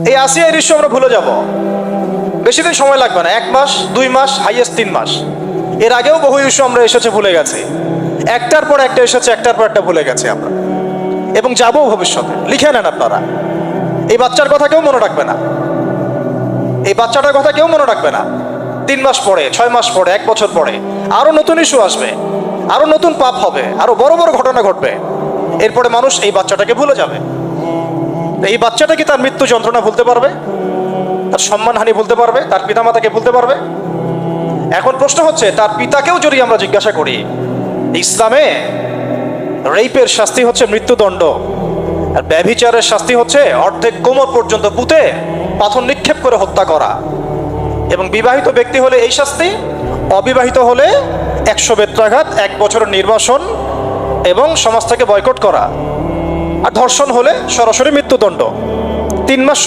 এই আসিয়ার ইস্যু আমরা ভুলে যাব, বেশি দিন সময় লাগবে না, 1 মাস 2 মাস হাইয়েস্ট 3 মাস। এর আগেও বহু ইস্যু আমরা এসেছে ভুলে গেছি, একটার পর একটা এসেছে, একটার পর একটা ভুলে গেছি আমরা, এবং যাবো ভবিষ্যতে। লিখে নেন আপনারা, এই বাচ্চার কথা কেউ মনে রাখবে না, এই বাচ্চাটার কথা কেউ মনে রাখবে না। 3 মাস পরে, 6 মাস পরে, 1 বছর পরে আরো নতুন ইস্যু আসবে, আরো নতুন পাপ হবে, আরো বড় বড় ঘটনা ঘটবে। এরপরে মানুষ এই বাচ্চাটাকে ভুলে যাবে। এই বাচ্চাটা কি তার মৃত্যু যন্ত্রণা ভুলতে পারবে? তার সম্মানহানি ভুলতে পারবে? তার পিতামাতাকে ভুলতে পারবে? এখন প্রশ্ন হচ্ছে, তার পিতাকেও যদি আমরা জিজ্ঞাসা করি, ইসলামে রেপের শাস্তি হচ্ছে মৃত্যুদণ্ড, আর ব্যভিচারের শাস্তি হচ্ছে অর্ধেক কোমর পর্যন্ত পুঁতে পাথর নিক্ষেপ করে হত্যা করা, এবং বিবাহিত ব্যক্তি হলে এই শাস্তি, অবিবাহিত হলে 100 বেত্রাঘাত, 1 বছরের নির্বাসন এবং সমাজ থেকে বয়কট করা, আর ধর্ষণ হলে সরাসরি মৃত্যুদণ্ড। 3 মাস